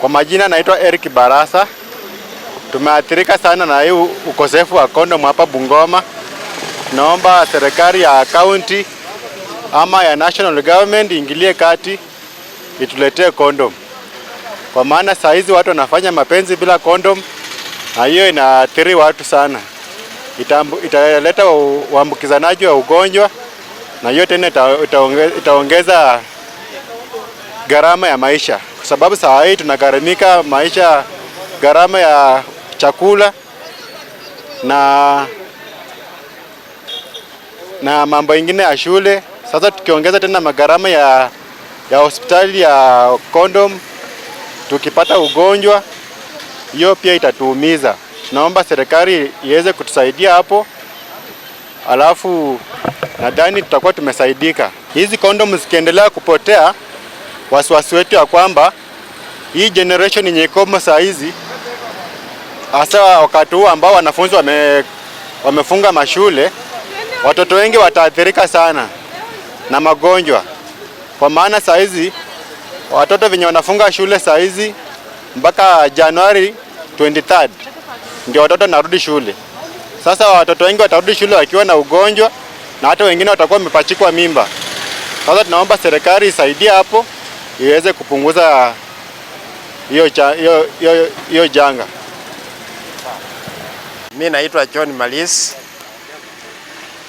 Kwa majina naitwa Eric Barasa. Tumeathirika sana na hii ukosefu wa condom hapa Bungoma. Naomba serikali ya county ama ya national government ingilie kati ituletee condom. Kwa maana saa hizi watu wanafanya mapenzi bila condom na hiyo inaathiri watu sana. Italeta uambukizanaji wa ugonjwa na hiyo tena itaongeza gharama ya maisha. Kwa sababu saa hii tunagharamika maisha, gharama ya chakula na mambo ingine ya shule. Sasa tukiongeza tena magharama ya hospitali ya condom, tukipata ugonjwa, hiyo pia itatuumiza. Naomba serikali iweze kutusaidia hapo, alafu nadhani tutakuwa tumesaidika. Hizi condom zikiendelea kupotea, wasiwasi wetu ya kwamba hii generation yenye iko saa hizi, hasa wakati huu ambao wanafunzi wamefunga mashule, watoto wengi wataathirika sana na magonjwa. Kwa maana saa hizi watoto wenye wanafunga shule saa hizi mpaka January 23rd ndio watoto narudi shule. Sasa watoto wengi watarudi shule wakiwa na ugonjwa na hata wengine watakuwa wamepachikwa mimba. Sasa tunaomba serikali isaidie hapo iweze kupunguza hiyo janga. Mimi naitwa John Malis.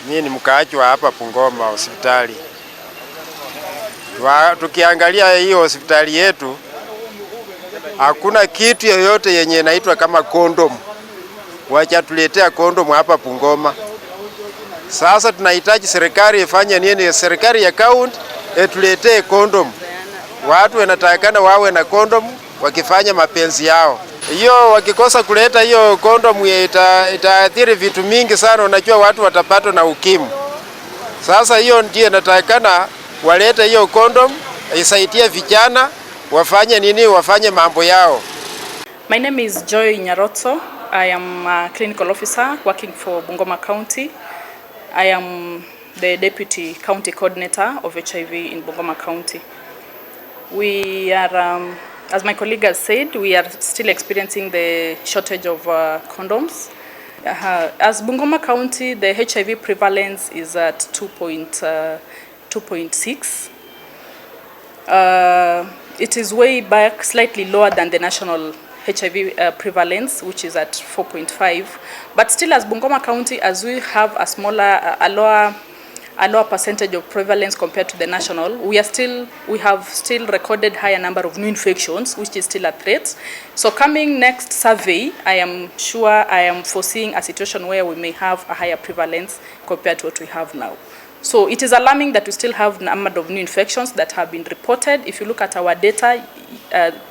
Mimi ni mkaaji wa hapa Bungoma hospitali. Tukiangalia hiyo hospitali yetu, hakuna kitu yoyote yenye inaitwa kama condom. Wacha tuletea condom hapa Bungoma. Sasa tunahitaji serikali ifanye nini? Serikali ya county tuletee condom. Watu wanatakana wawe na condom wakifanya mapenzi yao. Hiyo wakikosa kuleta hiyo condom itaathiri vitu mingi sana. Unajua watu watapatwa na ukimwi. Sasa hiyo ndiyo inatakana walete hiyo condom, isaidie vijana wafanye nini, wafanye mambo yao. My name is Joy Nyaroto. I am a clinical officer working for Bungoma County. I am the deputy county coordinator of HIV in Bungoma County. We are, as my colleague has said, we are still experiencing the shortage of condoms. As Bungoma County, the HIV prevalence is at 2.6. It is way back, slightly lower than the national HIV prevalence, which is at 4.5. But still, as Bungoma County, as we have a lower percentage of prevalence compared to the national, we have still recorded higher number of new infections, which is still a threat. So coming next survey, I am foreseeing a situation where we may have a higher prevalence compared to what we have now. So it is alarming that we still have a number of new infections that have been reported. If you look at our data,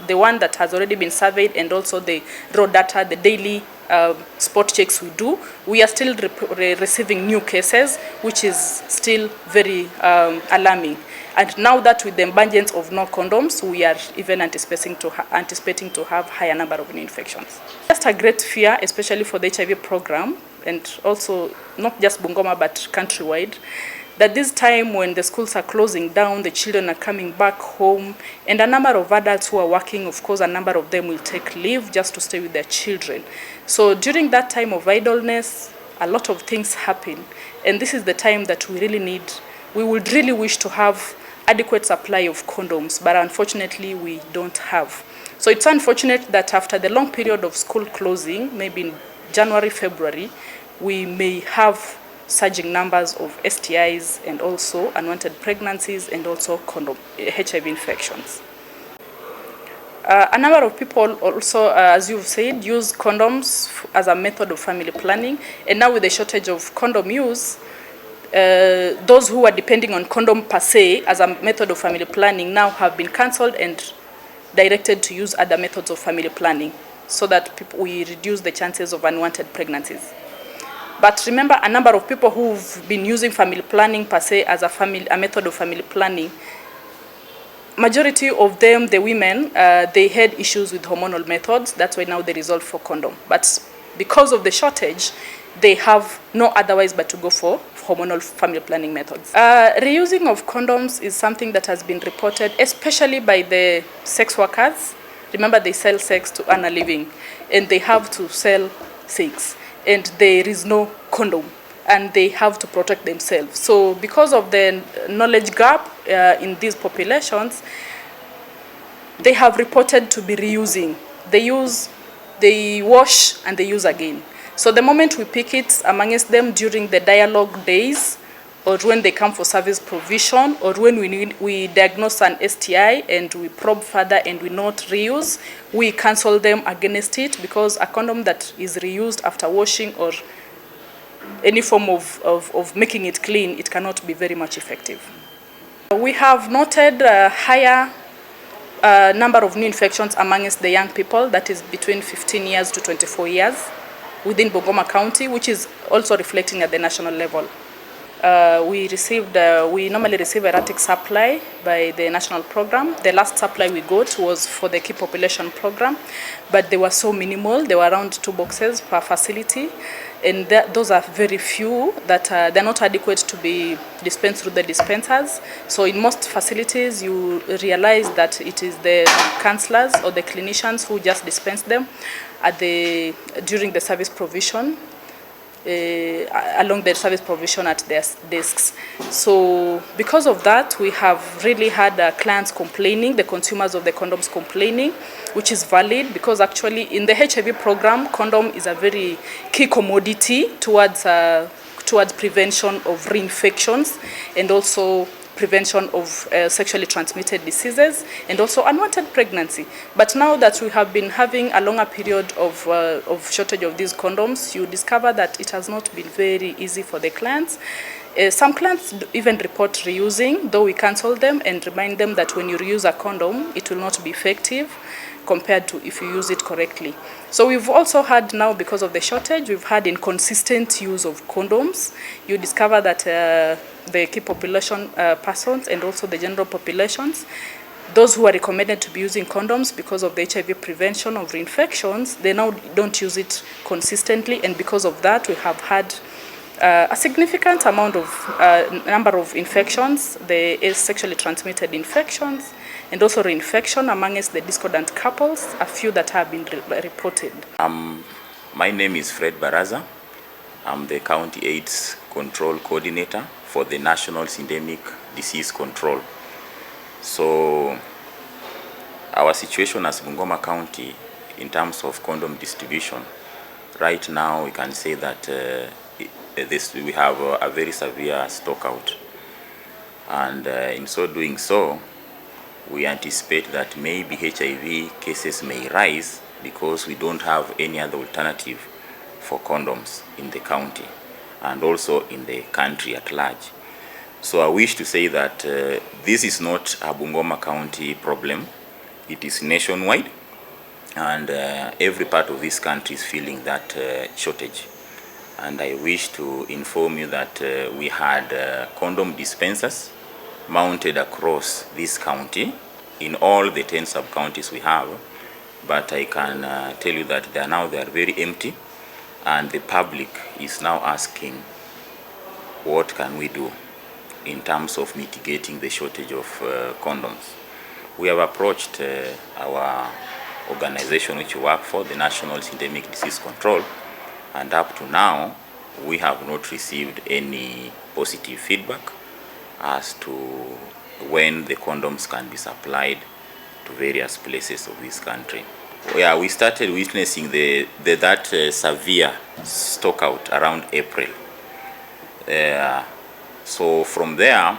the one that has already been surveyed and also the raw data, the daily spot checks we do, we are still receiving new cases, which is still very alarming. And now that with the emergence of no condoms, we are even anticipating to have higher number of new infections. Just a great fear, especially for the HIV program, and also not just Bungoma but countrywide, that this time when the schools are closing down, the children are coming back home, and a number of adults who are working, of course, a number of them will take leave just to stay with their children. So during that time of idleness, a lot of things happen, and this is the time that we would really wish to have adequate supply of condoms, but unfortunately we don't have. So it's unfortunate that after the long period of school closing, maybe in January, February, we may have surging numbers of STIs and also unwanted pregnancies and also HIV infections. A number of people also, as you've said, use condoms as a method of family planning. And now with the shortage of condom use, those who are depending on condom per se as a method of family planning now have been cancelled and directed to use other methods of family planning so that we reduce the chances of unwanted pregnancies. But remember, a number of people who've been using family planning per se as a method of family planning, majority of them, the women, they had issues with hormonal methods. That's why now they resort for condom. But because of the shortage, they have no otherwise but to go for hormonal family planning methods. Reusing of condoms is something that has been reported, especially by the sex workers Remember, they sell sex to earn a living, and they have to sell sex, and there is no condom, and they have to protect themselves. So because of the knowledge gap in these populations, they have reported to be reusing. They wash, and they use again. So the moment we pick it amongst them during the dialogue days, or when they come for service provision, or when we diagnose an STI and we probe further and we not reuse, we cancel them against it, because a condom that is reused after washing or any form of making it clean, it cannot be very much effective. We have noted a higher number of new infections amongst the young people, that is between 15 years to 24 years within Bungoma County, which is also reflecting at the national level. We normally receive erratic supply by the national program. The last supply we got was for the key population program, but they were so minimal. They were around 2 boxes per facility, and those are very few that they're not adequate to be dispensed through the dispensers. So in most facilities, you realize that it is the counselors or the clinicians who just dispense them during the service provision. Along the service provision at their desks. So because of that, we have really had clients complaining, the consumers of the condoms complaining, which is valid, because actually in the HIV program, condom is a very key commodity towards prevention of reinfections, and also prevention of sexually transmitted diseases, and also unwanted pregnancy. But now that we have been having a longer period of shortage of these condoms, you discover that it has not been very easy for the clients. Some clients even report reusing, though we cancel them and remind them that when you reuse a condom, it will not be effective compared to if you use it correctly. So we've also had now, because of the shortage, we've had inconsistent use of condoms. You discover that the key population persons and also the general populations, those who are recommended to be using condoms because of the HIV prevention of reinfections, they now don't use it consistently, and because of that, we have had a significant amount of number of infections, the sexually transmitted infections, and also reinfection amongst the discordant couples, a few that have been reported. My name is Fred Baraza. I'm the County AIDS Control Coordinator for the National Endemic Disease Control. So our situation as Bungoma County in terms of condom distribution, right now we can say that we have a very severe stock out, and in so doing so, we anticipate that maybe HIV cases may rise because we don't have any other alternative for condoms in the county and also in the country at large. So I wish to say that this is not a Bungoma County problem. It is nationwide, and every part of this country is feeling that shortage. And I wish to inform you that we had condom dispensers mounted across this county in all the 10 sub-counties we have, but I can tell you that they are very empty, and the public is now asking, what can we do in terms of mitigating the shortage of condoms? We have approached our organization which we work for, the National Endemic Disease Control, and up to now we have not received any positive feedback as to when the condoms can be supplied to various places of this country. Yeah, we started witnessing that severe stock out around April. So from there,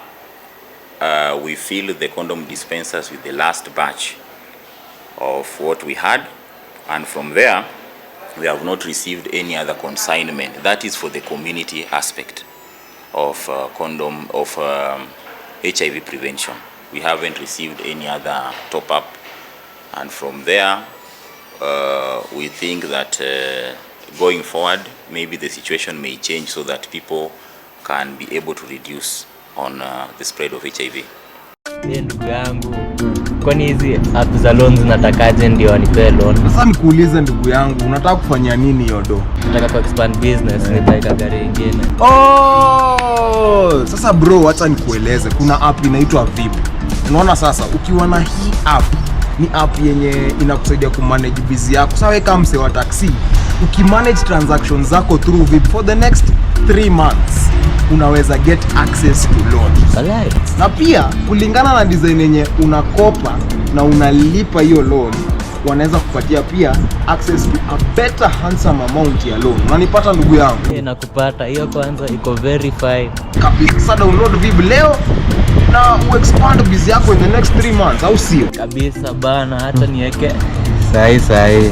we filled the condom dispensers with the last batch of what we had, and from there, we have not received any other consignment. That is for the community aspect of HIV prevention. We haven't received any other top-up, and from there, we think that going forward, maybe the situation may change so that people can be able to reduce on the spread of HIV. Ndugu yangu, kwani hizi app za loans natakaje ndio wanipe loan? Sasa nikuulize ndugu yangu, unataka kufanya nini yodo? Nataka expand business, nitaweka gari nyingine. Oh! Sasa bro, acha nikueleze, kuna app inaitwa VIP. Unaona sasa, ukiwa na hii app Ni app yenye inakusaidia kumanage busy yako. Sawa kama mse wa taxi, ukimanage transactions zako through Vip for the next 3 months, unaweza get access to loan. Na pia kulingana na design yenye unakopa na unalipa hiyo loan, wanaweza kupatia pia access to a better handsome amount ya loan. Unanipata ndugu yangu? Nakupata. Hiyo kwanza iko verified. Kabisa. Sasa download Vip leo na expand busy yako in the next 3 months, au sio? Kabisa bana, hata niweke sahi.